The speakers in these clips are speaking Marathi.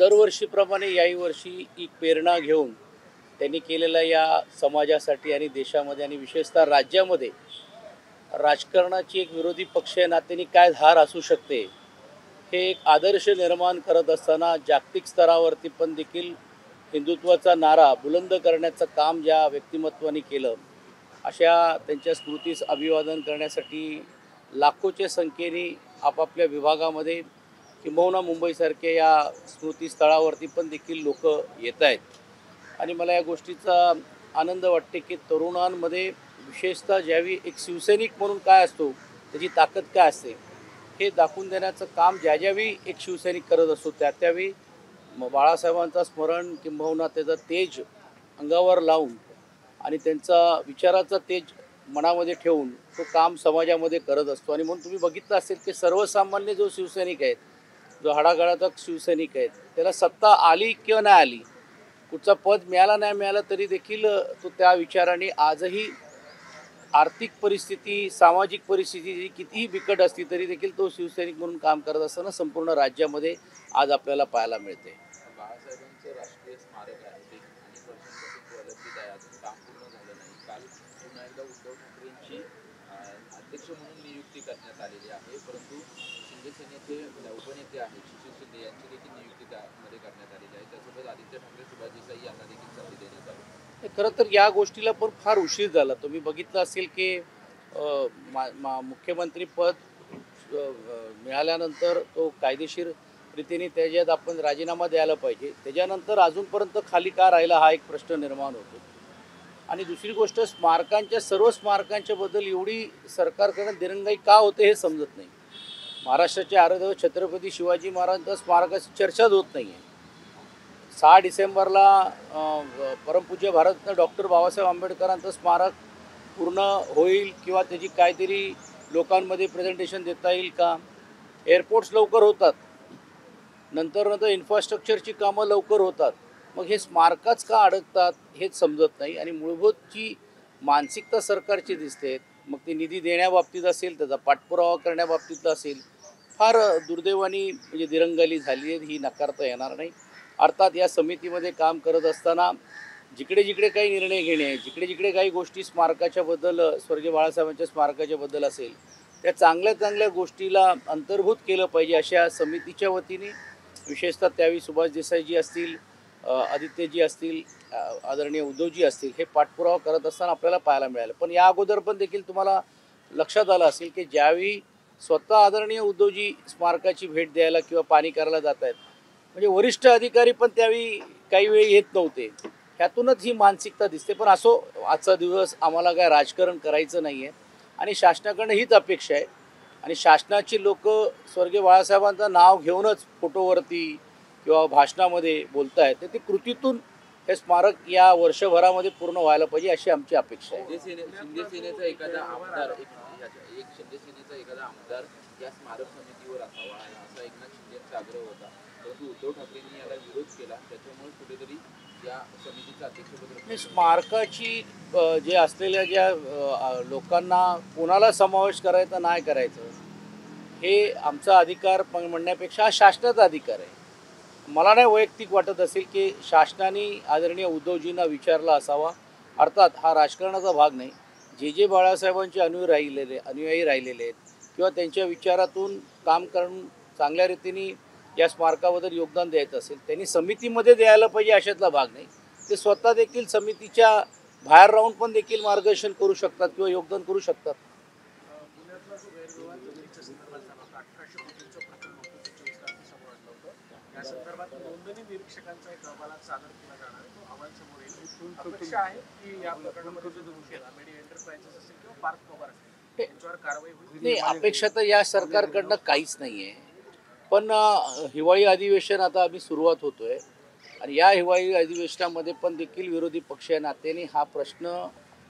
दरवर्षीप्रमाणे याही वर्षी एक प्रेरणा घेऊन त्यांनी केलेल्या या समाजासाठी आणि देशामध्ये आणि विशेषतः राज्यामध्ये राजकारणाची एक विरोधी पक्ष या नात्याने काय धार असू शकते हे एक आदर्श निर्माण करत असताना जागतिक स्तरावरती पण देखील हिंदुत्वाचा नारा बुलंद करण्याचं काम ज्या व्यक्तिमत्वाने केलं अशा त्यांच्या स्मृतीस अभिवादन करण्यासाठी लाखोच्या संख्येने आपापल्या विभागामध्ये किंबहुना मुंबईसारख्या या स्मृतीस्थळावरती पण देखील लोक येत आहेत. आणि मला या गोष्टीचा आनंद वाटते की तरुणांमध्ये विशेषतः ज्यावेळी एक शिवसैनिक म्हणून काय असतो त्याची ताकद काय असते हे दाखवून देण्याचं काम ज्यावेळी एक शिवसैनिक करत असतो त्यावेळी बाळासाहेबांचं स्मरण किंबहुना त्याचं तेज अंगावर लावून आणि त्यांचा विचाराचा तेज मनामध्ये ठेवून तो काम समाजामध्ये करत असतो. आणि म्हणून तुम्ही बघितलं असेल की सर्वसामान्य जो शिवसैनिक आहेत, जो हाडागाडाचा शिवसैनिक आहेत, त्याला सत्ता आली किंवा नाही आली, कुठचा पद मिळाला नाही मिळाला तरी देखील तो त्या विचाराने आजही आर्थिक परिस्थिती सामाजिक परिस्थिती कितीही बिकट असली तरी देखील तो शिवसैनिक म्हणून काम करत असताना संपूर्ण राज्यामध्ये आज आपल्याला पाहायला मिळते. बाळासाहेबांचं राष्ट्रीय स्मारक आहे ते अनेक वर्षांपासून प्रलंबित आहे, अजून काम पूर्ण झालं नाही. काल पुन्हा एकदा उद्धव ठाकरेंची अध्यक्ष म्हणून नियुक्ती करण्यात आलेली आहे, परंतु शिंदे सेनेचे उपनेते आहेत सुशील शिंदे यांची देखील नियुक्ती त्यामध्ये करण्यात आलेली आहे. त्यासोबत आदित्य ठाकरे सुभाष देसाई यांना देखील संधी देण्यात आली. खरं तर या गोष्टीला पण फार उशीर झाला. तुम्ही बघितलं असेल की मुख्यमंत्रीपद मिळाल्यानंतर तो कायदेशीर रीतीने त्याच्यात आपण राजीनामा द्यायला पाहिजे, त्याच्यानंतर अजूनपर्यंत खाली का राहिला हा एक प्रश्न निर्माण होतो. आणि दुसरी गोष्ट स्मारकांच्या सर्व स्मारकांच्या बद्दल एवढी सरकारकडे दिरंगाई का होते हे समजत नाही. महाराष्ट्राचे आराध्य छत्रपती शिवाजी महाराजांच्या स्मारकाची चर्चाच होत नाही आहे. 6 डिसेंबरला परमपूज्य भारतरत्न डॉक्टर बाबासाहेब आंबेडकरांचं स्मारक पूर्ण होईल किंवा त्याची काहीतरी लोकांमध्ये प्रेझेंटेशन देता येईल का? एअरपोर्ट्स लवकर होतात, नंतर इन्फ्रास्ट्रक्चरची कामं लवकर होतात, मग हे स्मारकच का अडकतात हेच समजत नाही. आणि मूलभूत जी मानसिकता सरकारची दिसते, मग ती निधी देण्याबाबतीत असेल, त्याचा पाठपुरावा करण्याबाबतीत असेल, फार दुर्दैवानी म्हणजे दिरंगाई झाली आहे, ही नकारता येणार नाही. अर्थात या समितीमध्ये काम करत असताना जिकडे जिकडे काही निर्णय घेणे, जिकडे जिकडे काही गोष्टी स्मारकाच्याबद्दल स्वर्गीय बाळासाहेबांच्या स्मारकाच्याबद्दल असेल त्या चांगल्या चांगल्या गोष्टीला अंतर्भूत केलं पाहिजे अशा समितीच्या वतीने विशेषतः त्यावेळी सुभाष देसाईजी असतील, आदित्यजी असतील, आदरणीय उद्धवजी असतील, हे पाठपुरावा करत असताना आपल्याला पाहायला मिळालं. पण या अगोदर पण देखील तुम्हाला लक्षात आलं असेल की ज्यावेळी स्वतः आदरणीय उद्धवजी स्मारकाची भेट द्यायला किंवा पाहणी करायला जात आहेत, म्हणजे वरिष्ठ अधिकारी पण त्यावेळी काही वेळी येत नव्हते. ह्यातूनच ही मानसिकता दिसते. पण असो, आजचा दिवस आम्हाला काय राजकारण करायचं नाही आहे आणि शासनाकडनं हीच अपेक्षा आहे. आणि शासनाची लोक स्वर्गीय बाळासाहेबांचं नाव घेऊनच फोटोवरती किंवा भाषणामध्ये बोलत आहेत, तर ती कृतीतून हे स्मारक या वर्षभरामध्ये पूर्ण व्हायला पाहिजे अशी आमची अपेक्षा आहे. शिंदे सेनेचा एखादा आमदार शिंदे सेनेचा एखादा आमदार या स्मारक समितीवर असावा असा एकनाथ शिंदेचा आग्रह होता, परंतु उद्धव ठाकरेंनी याला विरोध केला, त्याच्यामुळे कुठेतरी या समितीचं अध्यक्षपद स्मारकाची जे असलेल्या ज्या लोकांना कोणाला समावेश करायचा नाही करायचं हे आमचा अधिकार म्हणण्यापेक्षा हा शासनाचा अधिकार आहे. मला नाही वैयक्तिक वाटत असेल की शासनाने आदरणीय उद्धवजींना विचारला असावा. अर्थात हा राजकारणाचा भाग नाही. जे बाळासाहेबांचे अनुयायी राहिलेले आहेत किंवा त्यांच्या विचारातून काम करून चांगल्या रीतीने या स्मारकाबद्दल योगदान द्यायचं असेल त्यांनी समितीमध्ये द्यायला पाहिजे अशातला भाग नाही. ते स्वतः देखील समितीच्या बाहेर राहून पण देखील मार्गदर्शन करू शकतात किंवा योगदान करू शकतात. नाही, अपेक्षा तर या सरकारकडनं काहीच नाही आहे. पण हिवाळी अधिवेशन आता आम्ही सुरुवात होतोय आणि या हिवाळी अधिवेशनामध्ये पण देखील विरोधी पक्ष या नात्याने हा प्रश्न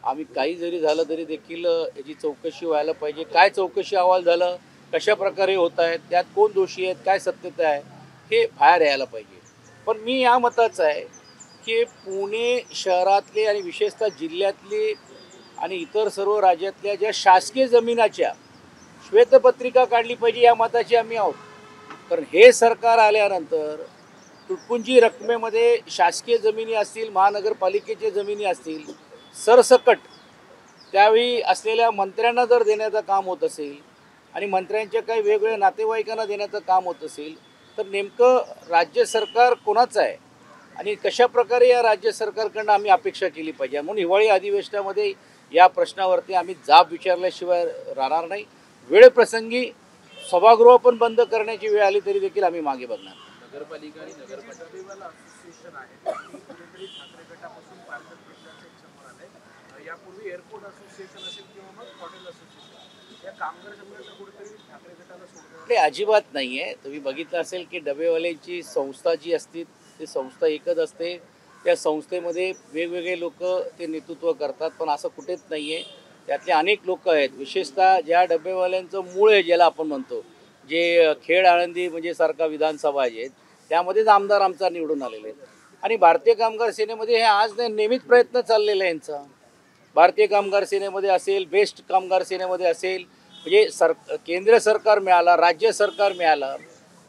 आम्ही काही जरी झालं तरी देखील याची चौकशी व्हायला पाहिजे. काय चौकशी अहवाल झालं, कशा प्रकारे होत आहेत, त्यात कोण दोषी आहेत, काय सत्यता आहे हे बाहेर यायला पाहिजे. पण मी या मताचा आहे की पुणे शहरातले आणि विशेषतः जिल्ह्यातले आणि इतर सर्व राज्यातल्या ज्या शासकीय जमिनाच्या श्वेतपत्रिका काढली पाहिजे या मताची आम्ही आहोत. कारण हे सरकार आल्यानंतर तुटपुंजी रकमेमध्ये शासकीय जमिनी असतील, महानगरपालिकेच्या जमिनी असतील, सरसकट त्यावेळी असलेल्या मंत्र्यांना जर देण्याचं काम होत असेल आणि मंत्र्यांच्या काही वेगवेगळ्या नातेवाईकांना देण्याचं काम होत असेल, तर नेमकं राज्य सरकार कोणाचं आहे आणि कशा प्रकारे या राज्य सरकारकडनं आम्ही अपेक्षा केली पाहिजे. म्हणून हिवाळी अधिवेशनामध्ये या प्रश्नावरती आम्ही जाब विचारल्याशिवाय राहणार नाही. वेळप्रसंगी सभागृह पण बंद करण्याची वेळ आली तरी देखील आम्ही मागे बघणार. नगरपालिका आणि नगरपंचायत असोसिएशन आहे कुठेतरी ठाकरे गटापासून पारदर्शकतेचं एक समोर आलंय. यापूर्वी एअरपोर्ट असोसिएशन असेल किंवा मग हॉटेल असोसिएशन या कामगार संघटना कुठेतरी ठाकरे गटाला सोडलं ते अजिबात नाही आहे. तुम्ही बघितलं असेल की डबेवाल्यांची संस्था जी असते ती संस्था एकच असते. त्या संस्थेमध्ये वेगवेगळे लोक ते नेतृत्व करतात, पण असं कुठेच नाही आहे. त्यातले अनेक लोक आहेत, विशेषतः ज्या डबेवाल्यांचं मूळ आहे ज्याला आपण म्हणतो, जे खेड आळंदी म्हणजे सारखा विधानसभा आहेत त्यामध्येच आमदार आमचा निवडून आलेले आहेत. आणि भारतीय कामगार सेनेमध्ये हे आज नाही नेहमीच प्रयत्न चाललेला आहे यांचा. भारतीय कामगार सेनेमध्ये असेल, बेस्ट कामगार सेनेमध्ये असेल, म्हणजे केंद्र सरकार मिळालं, राज्य सरकार मिळालं,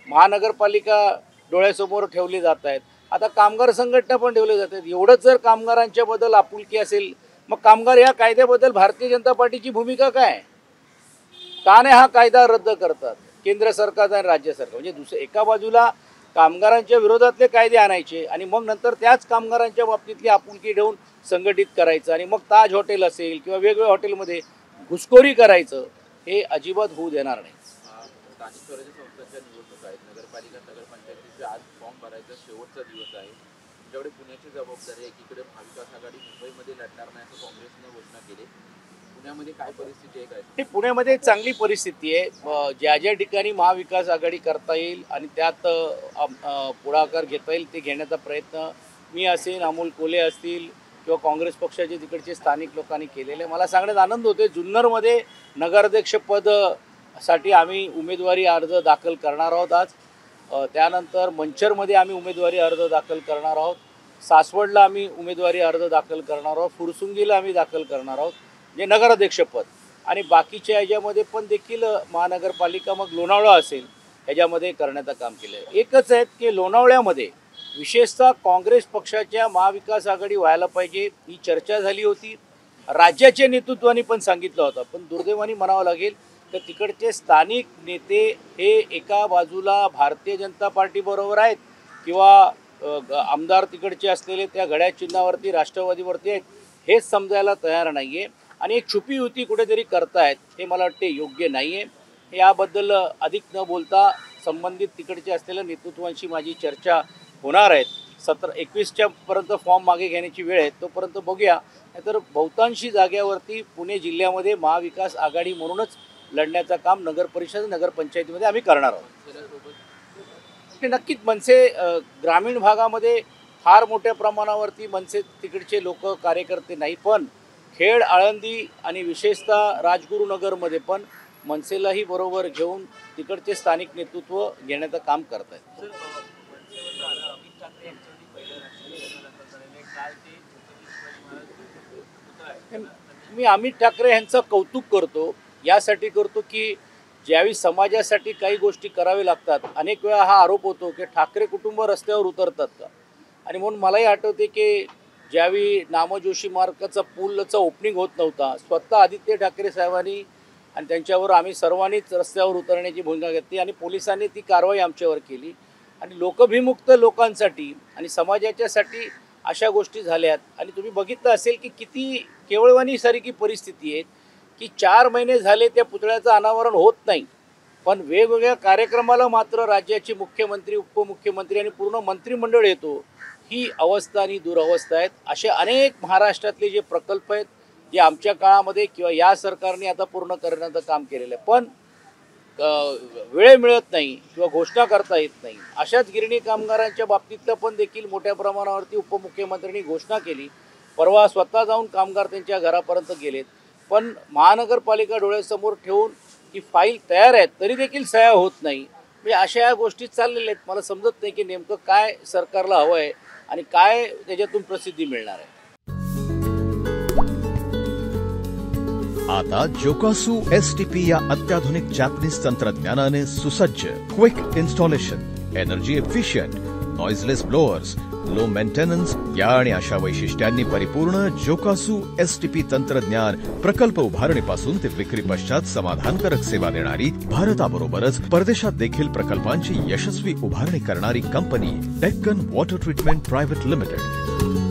महानगरपालिका डोळ्यासमोर ठेवली जात आहेत, आता कामगार संघटना पण ठेवले जात आहेत. एवढंच जर कामगारांच्या बद्दल आपुलकी असेल, मग कामगार या कायद्याबद्दल भारतीय जनता पार्टीची भूमिका काय? का नाही हा कायदा रद्द करतात केंद्र सरकार आणि राज्य सरकार? म्हणजे एका बाजूला कामगारांच्या विरोधातले कायदे आणायचे आणि मग नंतर त्याच कामगारांच्या बाबतीतली आपुलकी ठेवून संघटित करायचं आणि मग ताज हॉटेल असेल किंवा वेगवेगळ्या हॉटेलमध्ये घुसखोरी करायचं, हे अजिबात होऊ देणार नाही. स्थानिक स्वराज्य संस्थांच्या निवडणुका आहेत, नगरपालिका नगरपंचायतीचे आज फॉर्म भरायचा शेवटचा दिवस आहे. तुमच्याकडे पुण्याची जबाबदारी आहे. एकीकडे महाविकास आघाडी मुंबईमध्ये लढणार नाही असं काँग्रेसनं घोषणा केली. पुण्यामध्ये काय परिस्थिती आहे? काय पुण्यामध्ये चांगली परिस्थिती आहे. ज्या ज्या ठिकाणी महाविकास आघाडी करता येईल आणि त्यात पुढाकार घेता येईल ते घेण्याचा प्रयत्न मी असेल, अमोल कोल्हे असतील किंवा काँग्रेस पक्षाचे तिकडचे स्थानिक लोकांनी केलेले. मला सांगण्यात आनंद होते, जुन्नरमध्ये नगराध्यक्षपदासाठी आम्ही उमेदवारी अर्ज दाखल करणार आहोत आज. त्यानंतर मंचरमध्ये आम्ही उमेदवारी अर्ज दाखल करणार आहोत. सासवडला आम्ही उमेदवारी अर्ज दाखल करणार आहोत. फुरसुंगीला आम्ही दाखल करणार आहोत जे नगराध्यक्षपद. आणि बाकीच्या ह्याच्यामध्ये पण देखील महानगरपालिका मग लोणावळा असेल ह्याच्यामध्ये करण्याचं काम केलं आहे. एकच आहे की लोणावळ्यामध्ये विशेषतः काँग्रेस पक्षाच्या महाविकास आघाडी व्हायला पाहिजे ही चर्चा झाली होती. राज्याच्या नेतृत्वाने पण सांगितलं होतं, पण दुर्दैवाने म्हणावं लागेल तर तिकडचे स्थानिक नेते हे एका बाजूला भारतीय जनता पार्टीबरोबर आहेत किंवा आमदार तिकडचे असलेले त्या घड्याळ चिन्हावरती राष्ट्रवादीवरती आहेत हेच समजायला तयार नाही आहे आणि एक छुपी युती कुठेतरी करतायत. हे मला वाटते योग्य नाही आहे. याबद्दल अधिक न बोलता संबंधित तिकडचे असलेल्या नेतृत्वांशी माझी चर्चा होणार आहेत. 17-21 पर्यंत फॉर्म मागे घेण्याची वेळ आहे, तोपर्यंत बघूया. नाहीतर बहुतांशी जाग्यावरती पुणे जिल्ह्यामध्ये महाविकास आघाडी म्हणूनच लढण्याचं काम नगरपरिषद नगरपंचायतीमध्ये आम्ही करणार आहोत. नक्कीच मनसे ग्रामीण भागामध्ये फार मोठ्या प्रमाणावरती मनसे तिकडचे लोक कार्यकर्ते नाही, पण खेड आळंदी आणि विशेषतः राजगुरुनगरमध्ये पण मनसेलाही बरोबर घेऊन तिकडचे स्थानिक नेतृत्व घेण्याचं काम करत आहेत. मी अमित ठाकरे यांचं कौतुक करतो, यासाठी करतो की ज्यावेळी समाजासाठी काही गोष्टी करावे लागतात, अनेक वेळा हा आरोप होतो की ठाकरे कुटुंब रस्त्यावर उतरतात का. आणि म्हणून मलाही आठवते की ज्यावेळी नामजोशी मार्गाचा पूलचा ओपनिंग होत नव्हता, स्वतः आदित्य ठाकरे साहेबांनी आणि त्यांच्यावर आम्ही सर्वांनीच रस्त्यावर उतरण्याची भूमिका घेतली आणि पोलिसांनी ती कारवाई आमच्यावर केली. आणि लोकभिमुक्त लोकांसाठी आणि समाजाच्यासाठी अशा गोष्टी झाल्यात. आणि तुम्ही बघितलं असेल की किती केवळवाणीसारखी परिस्थिती आहे की 4 महिने झाले त्या पुतळ्याचं अनावरण होत नाही, पण वेगवेगळ्या कार्यक्रमाला मात्र राज्याचे मुख्यमंत्री, उपमुख्यमंत्री आणि पूर्ण मंत्रिमंडळ येतो. ही अवस्था आणि दुरवस्था आहेत. असे अनेक महाराष्ट्रातले जे प्रकल्प आहेत जे आमच्या काळामध्ये किंवा या सरकारने आता पूर्ण करण्याचं काम केलेलं आहे, पण वेळ मिळत नाही किंवा घोषणा करता येत नाही. अशाच गिरणी कामगारांच्या बाबतीतलं पण देखील मोठ्या प्रमाणावरती उपमुख्यमंत्र्यांनी घोषणा केली. परवा स्वतः जाऊन कामगार त्यांच्या घरापर्यंत गेलेत, पण महानगरपालिका डोळ्यासमोर ठेवून ही फाईल तयार आहे तरी देखील सह्या होत नाही. म्हणजे अशा या गोष्टी चाललेल्या आहेत. मला समजत नाही की नेमकं काय सरकारला हवं आहे आणि काय त्याच्यातून प्रसिद्धी मिळणार आहे. आता जोकासू STP या अत्याधुनिक जॅपनीज तंत्रज्ञानाने सुसज्ज, quick installation, energy efficient noiseless blowers, low maintenance या आणि अशा वैशिष्ट्यांनी परिपूर्ण जोकासू STP तंत्रज्ञान प्रकल्प उभारणीपासून ते विक्री पश्चात समाधानकारक सेवा देणारी, भारताबरोबरच परदेशात देखील प्रकल्पांची यशस्वी उभारणी करणारी company Deccan water treatment private limited.